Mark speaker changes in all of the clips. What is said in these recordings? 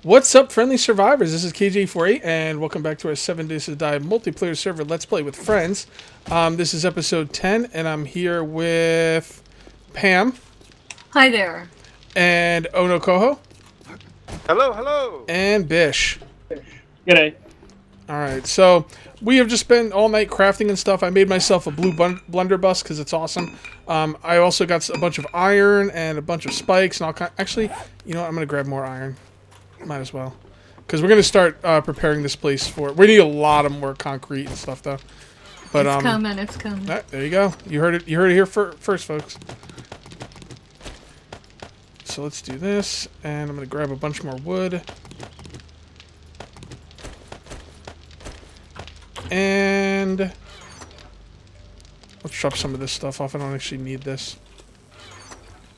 Speaker 1: What's up, friendly survivors? This is KJ48, and welcome back to our 7 Days to Die multiplayer server Let's Play with Friends. This is episode 10, and I'm here with Pam.
Speaker 2: Hi there.
Speaker 1: And Ono Koho.
Speaker 3: Hello, hello.
Speaker 1: And Bish.
Speaker 4: G'day.
Speaker 1: Alright, so we have just spent all night crafting and stuff. I made myself a blue blunderbuss because it's awesome. I also got a bunch of iron and a bunch of spikes and all kind. Actually, you know what? I'm going to grab more iron. Might as well. Because we're going to start preparing this place for... We need a lot of more concrete and stuff, though. But,
Speaker 2: it's coming, it's coming.
Speaker 1: There you go. You heard it here first, folks. So let's do this. And I'm going to grab a bunch more wood. And... let's drop some of this stuff off. I don't actually need this.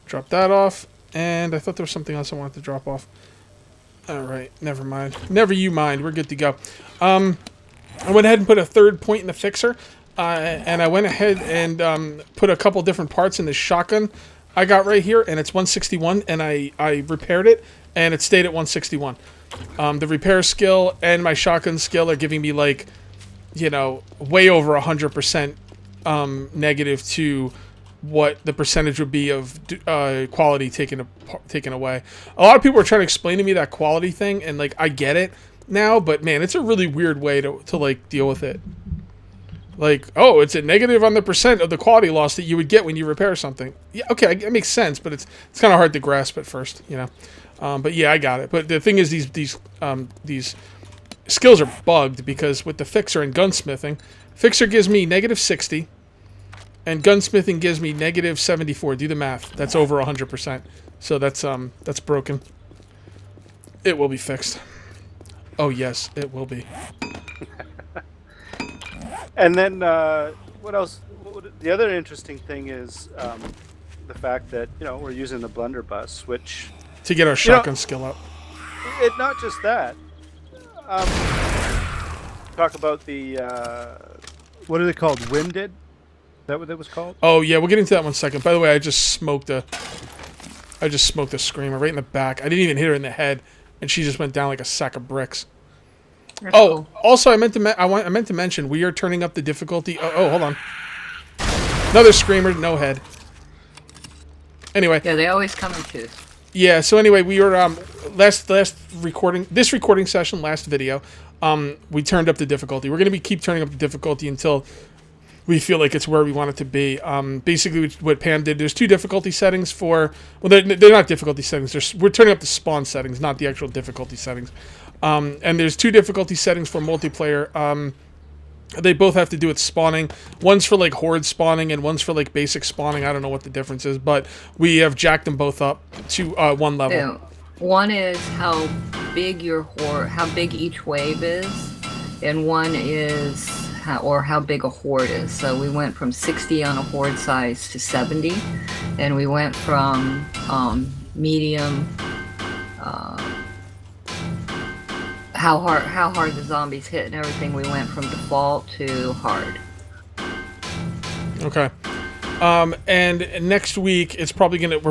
Speaker 1: Drop that off. And I thought there was something else I wanted to drop off. Alright, never mind. Never you mind. We're good to go. I went ahead and put a third point in the fixer. And I went ahead and put a couple different parts in this shotgun I got right here. And it's 161. And I repaired it. And it stayed at 161. The repair skill and my shotgun skill are giving me, like, you know, way over 100% negative to what the percentage would be of quality taken away. A lot of people are trying to explain to me that quality thing, and like I get it now, but man, it's a really weird way to like deal with it. Like, oh, it's a negative on the percent of the quality loss that you would get when you repair something. Yeah, okay, it makes sense, but it's kind of hard to grasp at first, you know. But yeah, I got it. But the thing is, these skills are bugged because with the fixer and gunsmithing, fixer gives me negative 60. And gunsmithing gives me negative 74. Do the math. That's over 100%. So that's broken. It will be fixed. Oh yes, it will be.
Speaker 3: And then what else? The other interesting thing is the fact that we're using the blunderbuss, which
Speaker 1: to get our shotgun skill up.
Speaker 3: Not just that. Talk about the what are they called? Winded. Is that what that was called?
Speaker 1: Oh yeah, we'll get into that one second. By the way, I just smoked a screamer right in the back. I didn't even hit her in the head, and she just went down like a sack of bricks.
Speaker 2: That's cool.
Speaker 1: Also, I meant to mention we are turning up the difficulty. Oh, hold on. Another screamer, no head. Anyway.
Speaker 2: Yeah, they always come in twos.
Speaker 1: Yeah. So anyway, we were last recording session, last video. We turned up the difficulty. We're gonna keep turning up the difficulty until we feel like it's where we want it to be. Basically, what Pam did, there's two difficulty settings for... Well, they're not difficulty settings. We're turning up the spawn settings, not the actual difficulty settings. And there's two difficulty settings for multiplayer. They both have to do with spawning. One's for, like, horde spawning, and one's for, like, basic spawning. I don't know what the difference is, but we have jacked them both up to one level.
Speaker 2: Yeah. One is how big how big each wave is, and one is... how big a horde is. So we went from 60 on a horde size to 70, and we went from medium, how hard the zombies hit and everything. We went from default to hard.
Speaker 1: Okay. And next week we're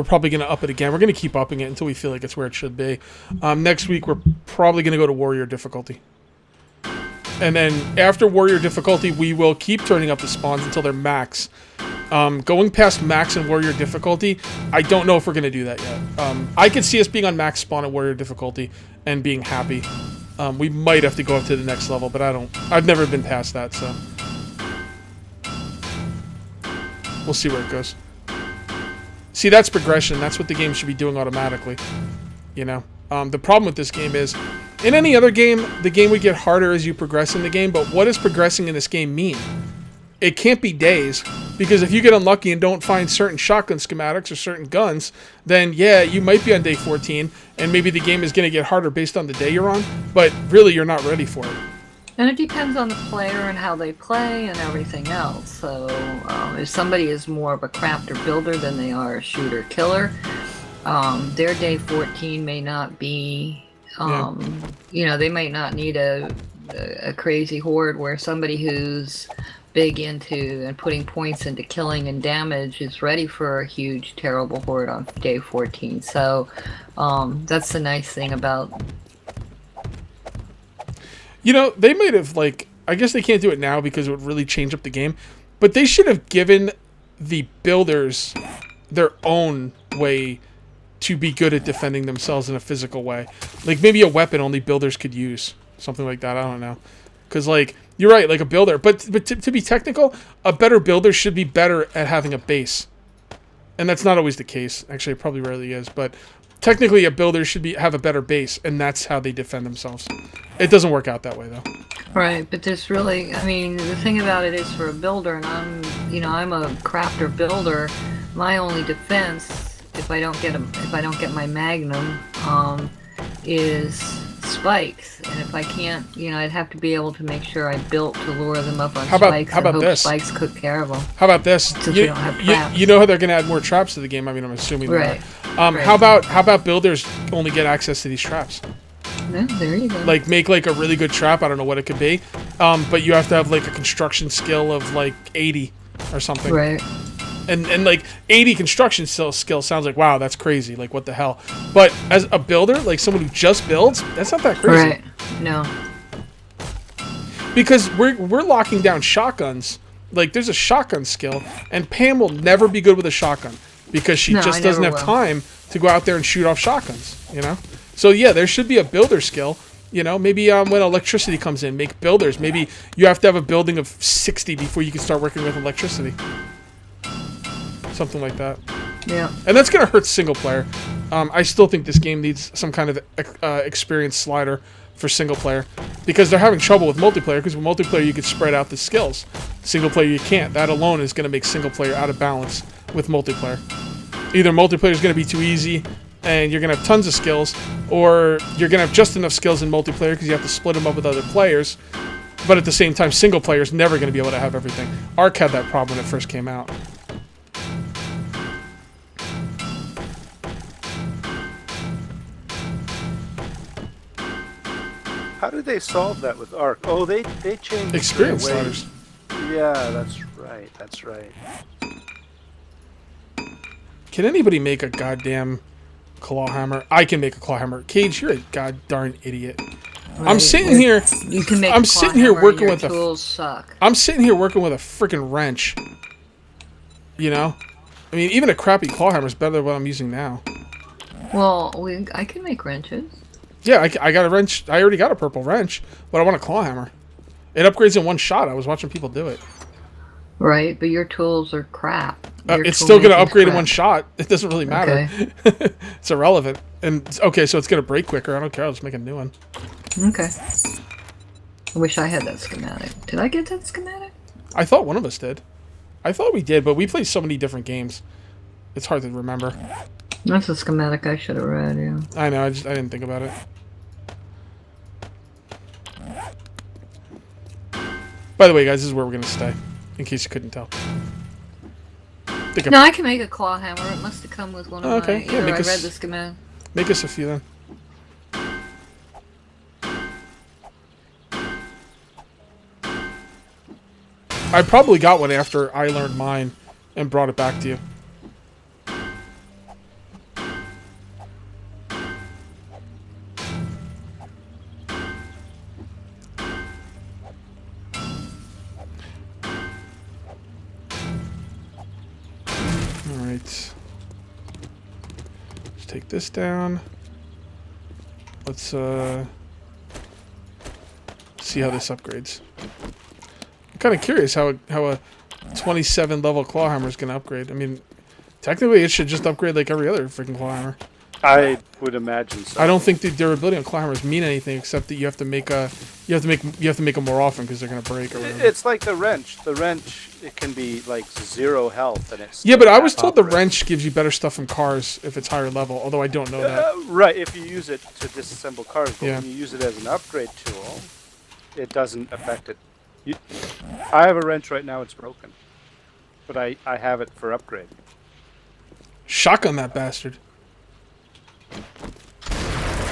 Speaker 1: probably gonna up it again. We're gonna keep upping it until we feel like it's where it should be. Next week we're probably gonna go to warrior difficulty. And then after warrior difficulty, we will keep turning up the spawns until they're max. Going past max and warrior difficulty, I don't know if we're going to do that yet. I could see us being on max spawn and warrior difficulty and being happy. We might have to go up to the next level, but I've never been past that, so. We'll see where it goes. See, that's progression. That's what the game should be doing automatically. You know? The problem with this game is, in any other game, the game would get harder as you progress in the game, but what does progressing in this game mean? It can't be days, because if you get unlucky and don't find certain shotgun schematics or certain guns, then yeah, you might be on day 14, and maybe the game is going to get harder based on the day you're on, but really you're not ready for it.
Speaker 2: And it depends on the player and how they play and everything else. So if somebody is more of a crafter builder than they are a shooter killer, their day 14 may not be... they might not need a crazy horde where somebody who's big into and putting points into killing and damage is ready for a huge, terrible horde on day 14. So that's the nice thing about
Speaker 1: You know, they might have, like, I guess they can't do it now because it would really change up the game, but they should have given the builders their own way to be good at defending themselves in a physical way. Like, maybe a weapon only builders could use. Something like that, I don't know. Because, like, you're right, like a builder. But to be technical, a better builder should be better at having a base. And that's not always the case. Actually, it probably rarely is, but technically a builder should have a better base, and that's how they defend themselves. It doesn't work out that way, though.
Speaker 2: Right, but this really, I mean, the thing about it is for a builder, and I'm a crafter builder, my only defense, if I don't get my magnum, is spikes. And if I can't, I'd have to be able to make sure I built to lure them up on spikes. How about hope this? Spikes could care of them.
Speaker 1: How about this?
Speaker 2: Since we don't have traps.
Speaker 1: You know how they're going to add more traps to the game. I mean, I'm assuming.
Speaker 2: Right.
Speaker 1: Right. How about builders only get access to these traps?
Speaker 2: Yeah, there you go.
Speaker 1: Like, make like a really good trap. I don't know what it could be, but you have to have like a construction skill of like 80 or something.
Speaker 2: Right.
Speaker 1: And like 80 construction skill sounds like, wow, that's crazy. Like, what the hell? But as a builder, like someone who just builds, that's not that crazy.
Speaker 2: Right. No.
Speaker 1: Because we're locking down shotguns. Like, there's a shotgun skill, and Pam will never be good with a shotgun because she just doesn't have time to go out there and shoot off shotguns, So, yeah, there should be a builder skill. Maybe when electricity comes in, make builders. Maybe you have to have a building of 60 before you can start working with electricity. Something like that.
Speaker 2: Yeah.
Speaker 1: And that's going to hurt single player. I still think this game needs some kind of experience slider for single player because they're having trouble with multiplayer because with multiplayer you can spread out the skills. Single player you can't. That alone is going to make single player out of balance with multiplayer. Either multiplayer is going to be too easy and you're going to have tons of skills, or you're going to have just enough skills in multiplayer because you have to split them up with other players. But at the same time, single player is never going to be able to have everything. Ark had that problem when it first came out.
Speaker 3: How did they solve that with Ark? Oh, they changed
Speaker 1: experience sliders.
Speaker 3: Yeah, that's right. That's right.
Speaker 1: Can anybody make a goddamn claw hammer? I can make a claw hammer. Cage, you're a god darn idiot. Right. I'm sitting here.
Speaker 2: You can make.
Speaker 1: I'm sitting here working with
Speaker 2: tools suck.
Speaker 1: I'm sitting here working with a freaking wrench. I mean, even a crappy claw hammer is better than what I'm using now.
Speaker 2: Well, I can make wrenches.
Speaker 1: Yeah, I got a wrench. I already got a purple wrench, but I want a claw hammer. It upgrades in one shot. I was watching people do it.
Speaker 2: Right, but your tools are crap.
Speaker 1: It's still going to upgrade in one shot. It doesn't really matter. Okay. It's irrelevant. And okay, so it's going to break quicker. I don't care. I'll just make a new one.
Speaker 2: Okay. I wish I had that schematic. Did I get that schematic?
Speaker 1: I thought one of us did. I thought we did, but we play so many different games. It's hard to remember.
Speaker 2: That's a schematic I should have read, yeah.
Speaker 1: I know, I didn't think about it. By the way, guys, this is where we're going to stay, in case you couldn't tell.
Speaker 2: I can make a claw hammer. It must have come with one of my... Yeah, I read the schematic.
Speaker 1: Make us a few, then. I probably got one after I learned mine and brought it back to you. Take this down. Let's see how this upgrades. I'm kind of curious how a 27 level claw hammer is going to upgrade. I mean, technically it should just upgrade like every other freaking claw hammer.
Speaker 3: I would imagine so.
Speaker 1: I don't think the durability on claw hammers mean anything except that you have to make them more often because they're going to break or whatever.
Speaker 3: It's like the wrench. The wrench, it can be like 0 health and it's...
Speaker 1: Yeah, but I was told the wrench gives you better stuff from cars if it's higher level, although I don't know that.
Speaker 3: Right, if you use it to disassemble cars, but
Speaker 1: yeah.
Speaker 3: When you use it as an upgrade tool, it doesn't affect it. I have a wrench right now, it's broken. But I have it for upgrade.
Speaker 1: Shotgun that bastard.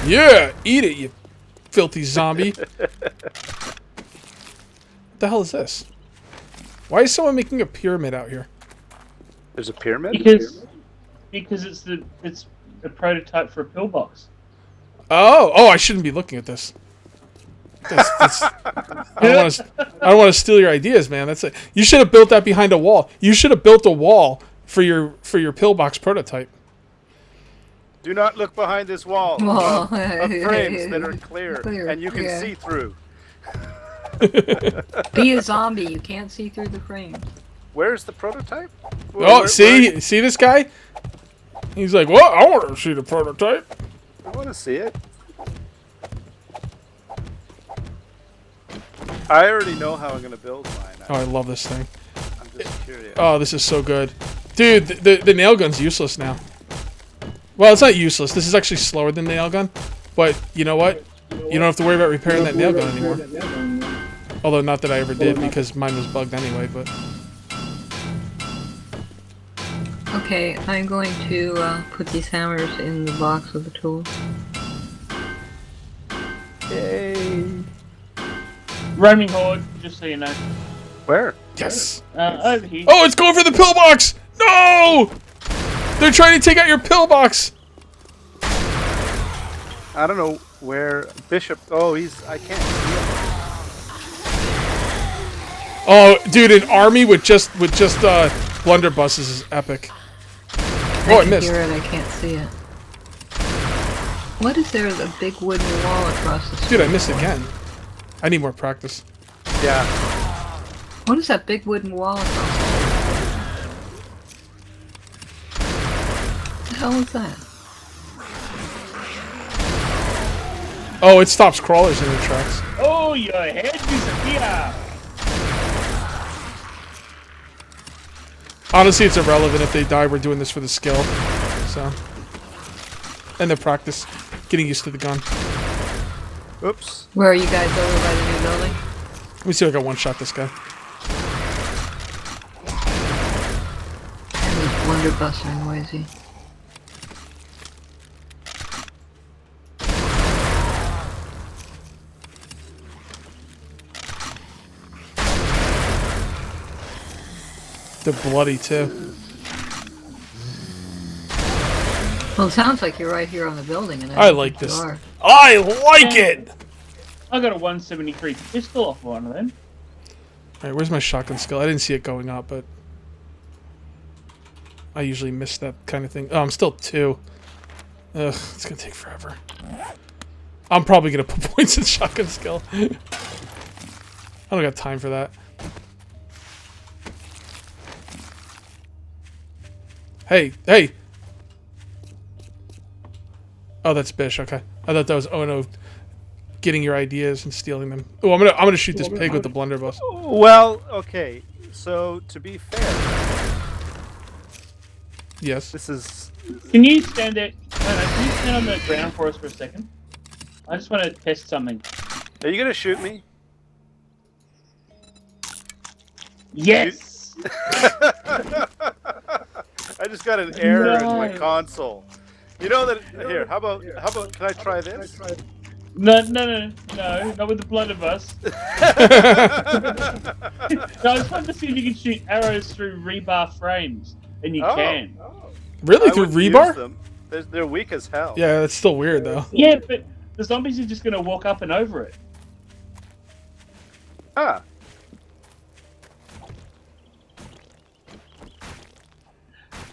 Speaker 1: Yeah, eat it, you filthy zombie. What the hell is this? Why is someone making a pyramid out here?
Speaker 3: There's a pyramid?
Speaker 4: Because it's a prototype for a pillbox.
Speaker 1: Oh, I shouldn't be looking at this. I don't want to steal your ideas, man. That's it. You should have built that behind a wall. You should have built a wall for your pillbox prototype.
Speaker 3: Do not look behind this wall of frames that are clear and you can see through.
Speaker 2: Be a zombie. You can't see through the frames.
Speaker 3: Where's the prototype?
Speaker 1: See this guy? He's like, what? I want to see the prototype.
Speaker 3: I want to see it. I already know how I'm going to build mine.
Speaker 1: Oh, I love this thing.
Speaker 3: I'm just curious.
Speaker 1: Oh, this is so good. Dude, the nail gun's useless now. Well, it's not useless. This is actually slower than the nail gun. But you know what? You don't have to worry about repairing that nail gun anymore. Although, not that I ever did, because mine was bugged anyway, but...
Speaker 2: Okay, I'm going to put these hammers in the box with the tools.
Speaker 3: Yay.
Speaker 4: Roaming horde, just so you know.
Speaker 3: Where?
Speaker 1: Yes!
Speaker 4: Over here.
Speaker 1: Oh, it's going for the pillbox! No! They're trying to take out your pillbox!
Speaker 3: I don't know where Bishop... Oh, I can't see him.
Speaker 1: Oh, dude, an army with just blunderbusses is epic. Oh, I
Speaker 2: can
Speaker 1: missed.
Speaker 2: hear it, I can't see it. What is there? A big wooden wall across the street?
Speaker 1: Dude, I missed again. I need more practice.
Speaker 3: Yeah.
Speaker 2: What is that big wooden wall across the street? What the hell is that?
Speaker 1: Oh, it stops crawlers in their tracks.
Speaker 4: Oh, your head disappear.
Speaker 1: Honestly, it's irrelevant if they die. We're doing this for the skill. So. And the practice. Getting used to the gun.
Speaker 3: Oops.
Speaker 2: Where are you guys over by the new building?
Speaker 1: Let me see if I can one-shot this guy.
Speaker 2: And these blunderbuss are noisy.
Speaker 1: They're bloody, too.
Speaker 2: Well, it sounds like you're right here on the building. And
Speaker 1: I like
Speaker 2: you
Speaker 1: this.
Speaker 2: are.
Speaker 1: I like it!
Speaker 4: I got a 173 pistol off one of them.
Speaker 1: Alright, where's my shotgun skill? I didn't see it going up, but... I usually miss that kind of thing. Oh, I'm still 2. Ugh, it's gonna take forever. I'm probably gonna put points in shotgun skill. I don't got time for that. Hey, hey! Oh, that's Bish. Okay, I thought that was Ono getting your ideas and stealing them. Oh, I'm gonna shoot this pig with the blunderbuss.
Speaker 3: Well, okay. So to be fair,
Speaker 1: Yes.
Speaker 3: this is.
Speaker 4: Can you stand there? No, can you stand on the ground for us for a second? I just want to test something.
Speaker 3: Are you gonna shoot me?
Speaker 4: Yes!
Speaker 3: I just got an error in my
Speaker 4: No.
Speaker 3: console. You know that here. How about? Can I try this?
Speaker 4: No, not with the blunderbuss. No, I just wanted to see if you can shoot arrows through rebar frames, and you can.
Speaker 1: Really?
Speaker 3: I
Speaker 1: Through
Speaker 3: would use
Speaker 1: rebar?
Speaker 3: them. They're weak as hell.
Speaker 1: Yeah, that's still weird though.
Speaker 4: Yeah, but the zombies are just going to walk up and over it.
Speaker 3: Ah.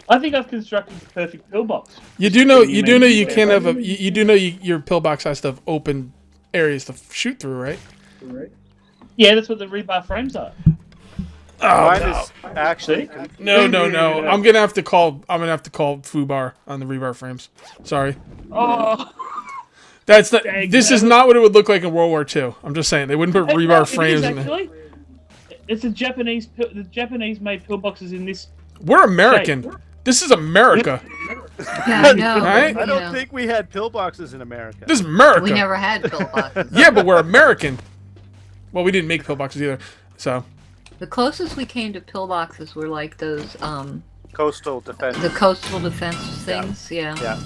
Speaker 4: I think I've constructed the perfect pillbox.
Speaker 1: You do know you can't have a you do know your pillbox has to have open areas to shoot through, right?
Speaker 4: Yeah, that's what the rebar frames are.
Speaker 1: Oh,
Speaker 3: Mine
Speaker 1: no.
Speaker 3: is actually.
Speaker 1: No. I'm gonna have to call Fubar on the rebar frames. Sorry.
Speaker 4: Oh,
Speaker 1: That's not.
Speaker 4: Dang,
Speaker 1: This is not what it would look like in World War II. I'm just saying they wouldn't put rebar
Speaker 4: no,
Speaker 1: frames
Speaker 4: it is
Speaker 1: in there.
Speaker 4: actually. It's a Japanese. The Japanese made pillboxes in this.
Speaker 1: We're American.
Speaker 4: Shape.
Speaker 1: This is America.
Speaker 2: Yeah, I know.
Speaker 1: Right?
Speaker 2: but,
Speaker 3: I
Speaker 2: you
Speaker 3: don't
Speaker 2: know,
Speaker 3: think we had pillboxes in America.
Speaker 1: This is America.
Speaker 2: we never had pillboxes.
Speaker 1: Yeah, but we're American. Well, we didn't make pillboxes either. So
Speaker 2: The closest we came to pillboxes were like those,
Speaker 3: Coastal defense.
Speaker 2: the coastal defense things. Yeah.
Speaker 3: Yeah.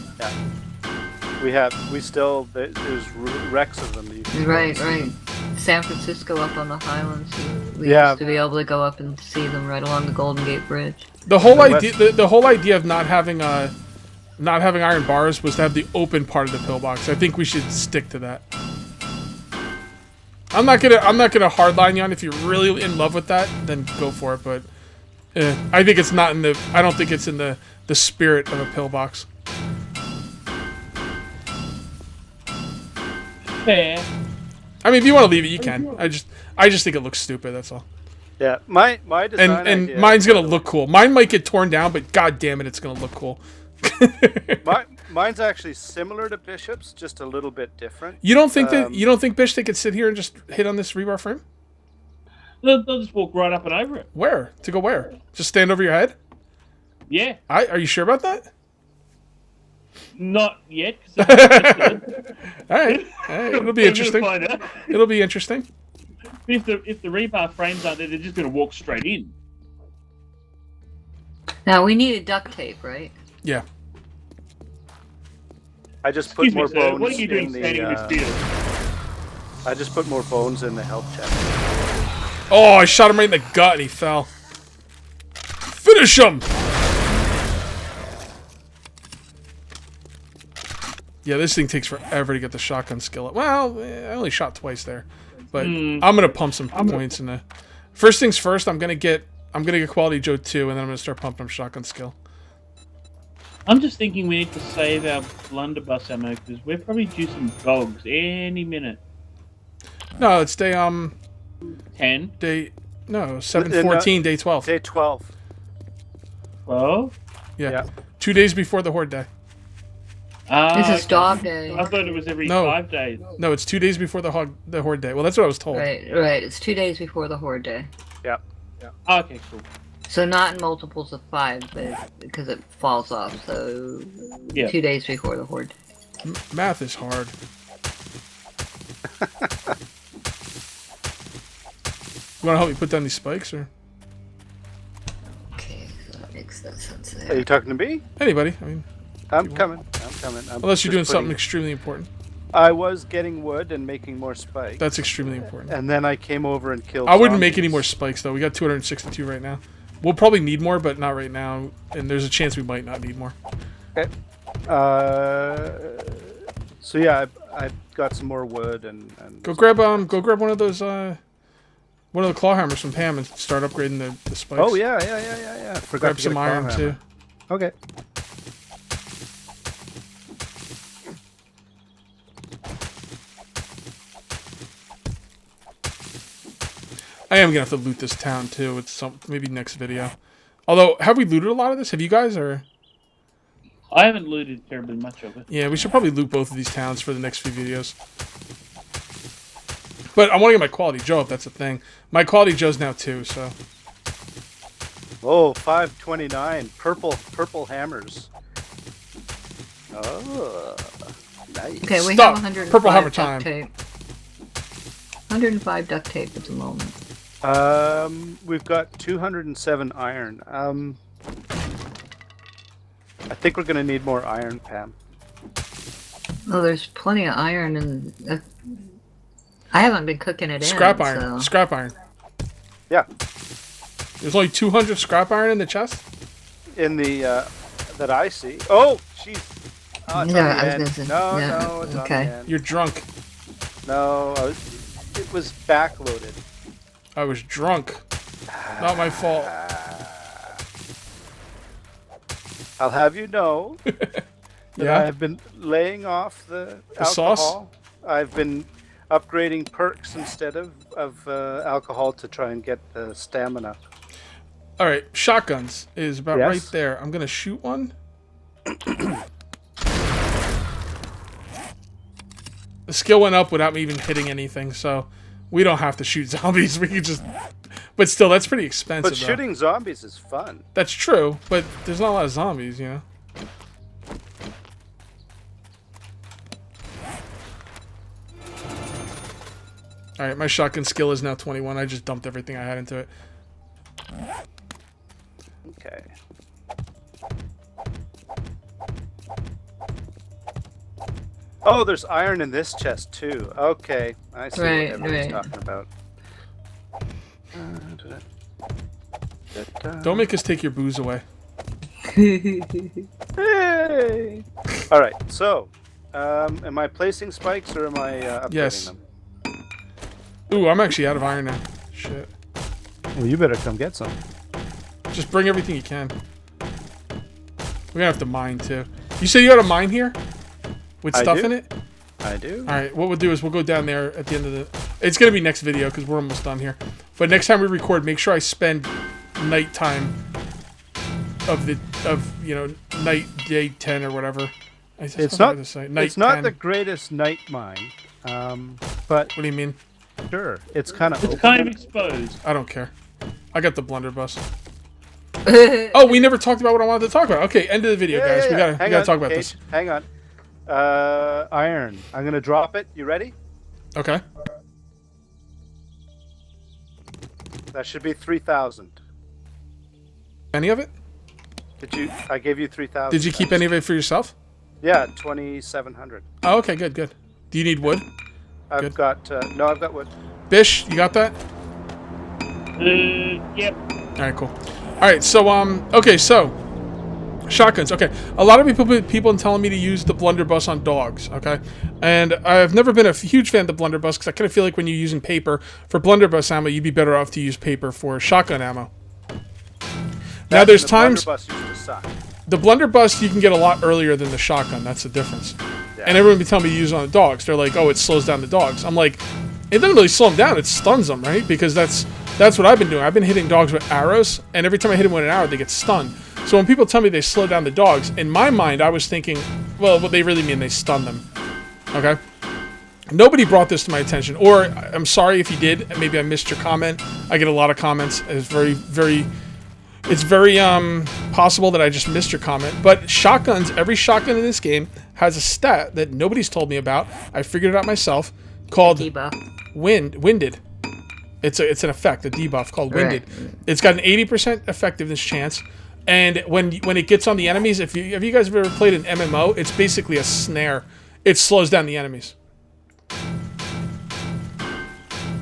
Speaker 3: There's wrecks of them. that you can
Speaker 2: Right,
Speaker 3: see.
Speaker 2: right. San Francisco up on the Highlands. We
Speaker 3: Yeah.
Speaker 2: used to be able to go up and see them right along the Golden Gate Bridge.
Speaker 1: the whole
Speaker 3: The
Speaker 1: idea, the whole idea of not having iron bars was to have the open part of the pillbox. I think we should stick to that. I'm not gonna hardline you on. If you're really in love with that, then go for it. But I think it's not in the. I don't think it's in the spirit of a pillbox.
Speaker 4: Fair.
Speaker 1: I mean, if you want to leave it, you can. I just think it looks stupid. That's all.
Speaker 3: Yeah, my design
Speaker 1: And
Speaker 3: idea,
Speaker 1: mine's gonna look cool. Mine might get torn down, but god damn it, it's gonna look cool.
Speaker 3: Mine's actually similar to Bishop's, just a little bit different.
Speaker 1: You don't think Bish they could sit here and just hit on this rebar frame?
Speaker 4: They'll just walk right up and over it.
Speaker 1: Where? To go where? Just stand over your head?
Speaker 4: Yeah.
Speaker 1: Are you sure about that?
Speaker 4: Not yet.
Speaker 1: All right. It'll be interesting. It'll be interesting.
Speaker 4: If the rebar frames aren't there, they're just going to walk straight in.
Speaker 2: Now we need a duct tape, right?
Speaker 1: Yeah.
Speaker 3: I just put more
Speaker 4: Excuse me, sir,
Speaker 3: bones
Speaker 4: what are you doing
Speaker 3: in
Speaker 4: standing in this
Speaker 3: the.
Speaker 4: field?
Speaker 3: I just put more bones in the health check.
Speaker 1: Oh, I shot him right in the gut and he fell. Finish him! Yeah, this thing takes forever to get the shotgun skill up. Well, I only shot twice there, but I'm gonna pump some points in the. First things first, I'm gonna get Quality Joe 2, and then I'm gonna start pumping up shotgun skill.
Speaker 4: I'm just thinking we need to save our blunderbuss ammo because we're probably due some dogs any minute.
Speaker 1: No, it's day
Speaker 4: 10,
Speaker 1: 7/14, day 12.
Speaker 3: Day 12.
Speaker 4: 12.
Speaker 1: Yeah. 2 days before the Horde day.
Speaker 2: This is dog day.
Speaker 4: I thought it was every
Speaker 1: No.
Speaker 4: 5 days.
Speaker 1: No, it's 2 days before the Horde day. Well, that's what I was told.
Speaker 2: Right. It's 2 days before the Horde day.
Speaker 3: Yeah.
Speaker 4: Oh, okay, cool.
Speaker 2: So not in multiples of 5, but because it falls off. So
Speaker 4: Yeah.
Speaker 2: 2 days before the Horde.
Speaker 1: Math is hard. You want to help me put down these spikes, or
Speaker 2: Okay, so that makes that sense
Speaker 3: Are
Speaker 2: there.
Speaker 3: you talking to me?
Speaker 1: anybody? I mean,
Speaker 3: I'm coming.
Speaker 1: unless you're doing something extremely important.
Speaker 3: I was getting wood and making more spikes.
Speaker 1: That's extremely important.
Speaker 3: And then I came over and killed.
Speaker 1: I wouldn't make any
Speaker 3: zombies.
Speaker 1: more spikes though. We got 262 right now. We'll probably need more, but not right now. And there's a chance we might not need more.
Speaker 3: Okay. So yeah, I got some more wood and
Speaker 1: Go grab one of those one of the claw hammers from Pam and start upgrading the spikes.
Speaker 3: Oh yeah. Forgot
Speaker 1: Grab
Speaker 3: to
Speaker 1: some
Speaker 3: get a claw
Speaker 1: iron
Speaker 3: hammer.
Speaker 1: too.
Speaker 3: Okay.
Speaker 1: I am gonna have to loot this town too. It's maybe next video. Although, have we looted a lot of this? Have you guys or?
Speaker 4: I haven't looted terribly much of it.
Speaker 1: Yeah, we should probably loot both of these towns for the next few videos. But I want to get my Quality Joe if that's a thing. My Quality Joe's now 2, so.
Speaker 3: Oh, 529 purple hammers. Oh, nice.
Speaker 2: Okay, we
Speaker 1: Stop.
Speaker 2: have 105
Speaker 1: Purple hammer
Speaker 2: duct
Speaker 1: time.
Speaker 2: tape. 105 duct tape at the moment.
Speaker 3: We've got 207 iron. I think we're gonna need more iron, Pam.
Speaker 2: Oh, there's plenty of iron in. I haven't been cooking it
Speaker 1: Scrap
Speaker 2: in.
Speaker 1: iron.
Speaker 2: So.
Speaker 1: Scrap iron.
Speaker 3: Yeah,
Speaker 1: There's only 200 scrap iron in the chest?
Speaker 3: in the that I see. Oh, jeez. Oh, it's
Speaker 2: Yeah,
Speaker 3: on
Speaker 2: I
Speaker 3: the
Speaker 2: was
Speaker 3: end.
Speaker 2: gonna say-
Speaker 3: No,
Speaker 2: yeah,
Speaker 3: no, it's
Speaker 2: okay.
Speaker 3: on the end.
Speaker 1: You're drunk.
Speaker 3: No, it was backloaded.
Speaker 1: I was drunk. Not my fault.
Speaker 3: I'll have you know that
Speaker 1: Yeah?
Speaker 3: I've been laying off the
Speaker 1: sauce?
Speaker 3: alcohol. I've been upgrading perks instead of alcohol to try and get the stamina.
Speaker 1: Alright, shotguns is about
Speaker 3: Yes.
Speaker 1: right there. I'm going to shoot one. The skill went up without me even hitting anything, so we don't have to shoot zombies. We can just... But still, that's pretty expensive,
Speaker 3: But
Speaker 1: though.
Speaker 3: shooting zombies is fun.
Speaker 1: That's true, but there's not a lot of zombies, you know? Alright, my shotgun skill is now 21. I just dumped everything I had into it.
Speaker 3: Okay. Oh, there's iron in this chest too. Okay, I see
Speaker 2: Right,
Speaker 3: what everyone's
Speaker 2: right.
Speaker 3: talking about.
Speaker 1: Don't make us take your booze away.
Speaker 3: Hey! All right, so am I placing spikes or am I upgrading
Speaker 1: Yes.
Speaker 3: them?
Speaker 1: Ooh, I'm actually out of iron now. Shit.
Speaker 3: Well, you better come get some.
Speaker 1: Just bring everything you can. We're gonna have to mine too. You say you got a mine here? With
Speaker 3: I
Speaker 1: stuff
Speaker 3: do.
Speaker 1: in it?
Speaker 3: I do.
Speaker 1: Alright, what we'll do is we'll go down there at the end of the... It's gonna be next video because we're almost done here. But next time we record, make sure I spend nighttime night day 10 or whatever.
Speaker 3: It's not.
Speaker 1: Night
Speaker 3: It's not
Speaker 1: 10.
Speaker 3: the greatest night mine, but
Speaker 1: What do you mean?
Speaker 3: sure, it's kind of.
Speaker 4: It's kind of exposed.
Speaker 1: I don't care. I got the blunderbuss. Oh, we never talked about what I wanted to talk about. Okay, end of the video, guys. We gotta talk about this.
Speaker 3: Hang on. Iron. I'm gonna drop it. You ready?
Speaker 1: Okay.
Speaker 3: That should be 3,000.
Speaker 1: Any of it?
Speaker 3: Did you? I gave you 3,000.
Speaker 1: Did you keep any of it for yourself?
Speaker 3: Yeah, 2,700.
Speaker 1: Oh, okay, good, good. Do you need wood?
Speaker 3: I've
Speaker 1: Good.
Speaker 3: got. No, I've got wood.
Speaker 1: Bish, you got that?
Speaker 4: Yep.
Speaker 1: All right, cool. All right, so okay, so shotguns. Okay, a lot of people telling me to use the blunderbuss on dogs. Okay, and I've never been a huge fan of the blunderbuss because I kind of feel like when you're using paper for blunderbuss ammo, you'd be better off to use paper for shotgun ammo. Now, there's times
Speaker 3: Blunderbuss used to suck.
Speaker 1: the blunderbuss you can get a lot earlier than the shotgun. That's the difference.
Speaker 3: Yeah.
Speaker 1: And everyone be telling me to use it on the dogs. They're like, oh, it slows down the dogs. I'm like, it doesn't really slow them down. It stuns them, right? Because that's what I've been doing. I've been hitting dogs with arrows, and every time I hit them with an arrow, they get stunned. So when people tell me they slow down the dogs, in my mind, I was thinking, well, what they really mean, they stun them. Okay? Nobody brought this to my attention, or I'm sorry if you did. Maybe I missed your comment. I get a lot of comments. It's very possible that I just missed your comment. But shotguns, every shotgun in this game has a stat that nobody's told me about. I figured it out myself, called
Speaker 2: Debuff.
Speaker 1: winded. It's an effect, a debuff called winded.
Speaker 2: Right.
Speaker 1: It's got an 80% effectiveness chance, and when it gets on the enemies, have you guys ever played an MMO? It's basically a snare. It slows down the enemies.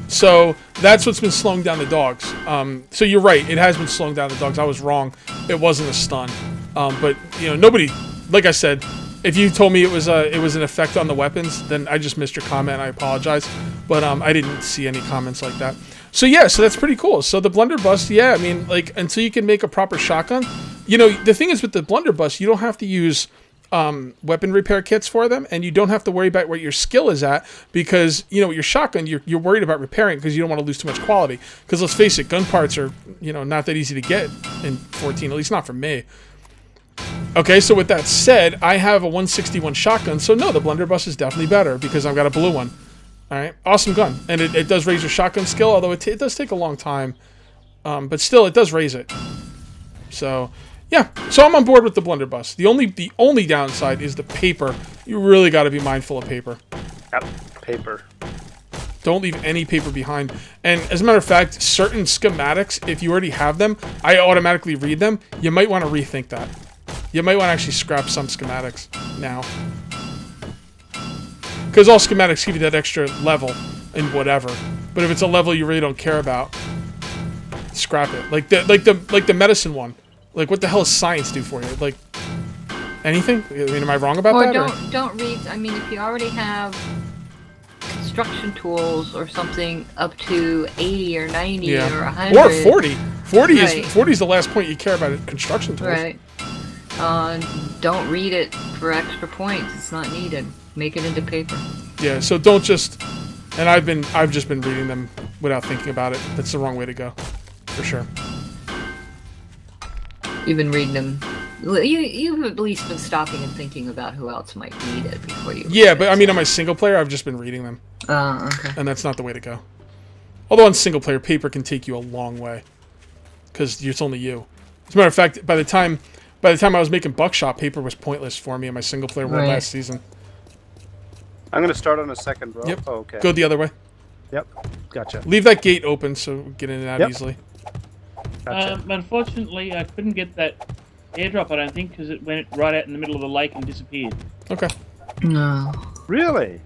Speaker 1: So that's what's been slowing down the dogs. So you're right, it has been slowing down the dogs. I was wrong. It wasn't a stun. But nobody, like I said, if you told me it was an effect on the weapons, then I just missed your comment. I apologize, but I didn't see any comments like that. So yeah, so that's pretty cool. So the blunderbuss, yeah, I mean, like until you can make a proper shotgun, the thing is with the blunderbuss, you don't have to use weapon repair kits for them, and you don't have to worry about where your skill is at, because your shotgun, you're worried about repairing because you don't want to lose too much quality. Because let's face it, gun parts are not that easy to get in 14, at least not for me. Okay, so with that said, I have a 161 shotgun, so no, the blunderbuss is definitely better because I've got a blue one. All right, awesome gun, and it does raise your shotgun skill, although it does take a long time, but still, it does raise it. So. Yeah, so I'm on board with the blunderbuss. The only downside is the paper. You really got to be mindful of paper.
Speaker 3: Yep. Paper.
Speaker 1: Don't leave any paper behind. And as a matter of fact, certain schematics, if you already have them, I automatically read them. You might want to rethink that. You might want to actually scrap some schematics now. Because all schematics give you that extra level in whatever. But if it's a level you really don't care about, scrap it. Like the medicine one. Like, what the hell does science do for you? Like, anything? I mean, am I wrong about that?
Speaker 2: Or don't read. I mean, if you already have construction tools or something up to 80 or 90 or 100.
Speaker 1: Or 40. 40
Speaker 2: right.
Speaker 1: 40 is the last point you care about in construction tools.
Speaker 2: Right. Don't read it for extra points. It's not needed. Make it into paper.
Speaker 1: Yeah, so don't just... And I've just been reading them without thinking about it. That's the wrong way to go. For sure.
Speaker 2: You've been reading them. You've at least been stopping and thinking about who else might need it before you.
Speaker 1: Yeah, but I mean, on my single player, I've just been reading them.
Speaker 2: Okay.
Speaker 1: And that's not the way to go. Although on single player, paper can take you a long way. Because it's only you. As a matter of fact, by the time I was making buckshot, paper was pointless for me in my single player world last season.
Speaker 3: I'm going to start on a second row.
Speaker 1: Yep.
Speaker 3: Oh, okay.
Speaker 1: Go the other way.
Speaker 3: Yep. Gotcha.
Speaker 1: Leave that gate open so we get in and out easily.
Speaker 3: Gotcha.
Speaker 4: Unfortunately, I couldn't get that airdrop, I don't think, because it went right out in the middle of the lake and disappeared.
Speaker 1: Okay.
Speaker 2: No.
Speaker 3: Really?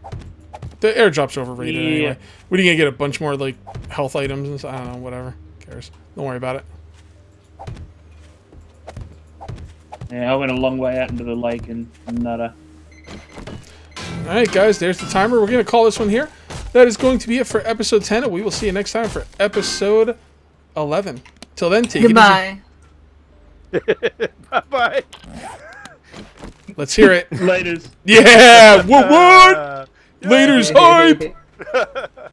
Speaker 1: The airdrop's overrated
Speaker 4: Yeah.
Speaker 1: anyway. What are you going to get? A bunch more, like, health items and stuff? I don't know, whatever. Who cares? Don't worry about it.
Speaker 4: Yeah, I went a long way out into the lake and nada.
Speaker 1: Alright, guys, there's the timer. We're going to call this one here. that is going to be it for episode 10, and we will see you next time for episode 11. Till then, take
Speaker 2: Goodbye.
Speaker 3: Bye-bye.
Speaker 1: Let's hear it.
Speaker 4: Laters.
Speaker 1: Yeah! What? Laters hype!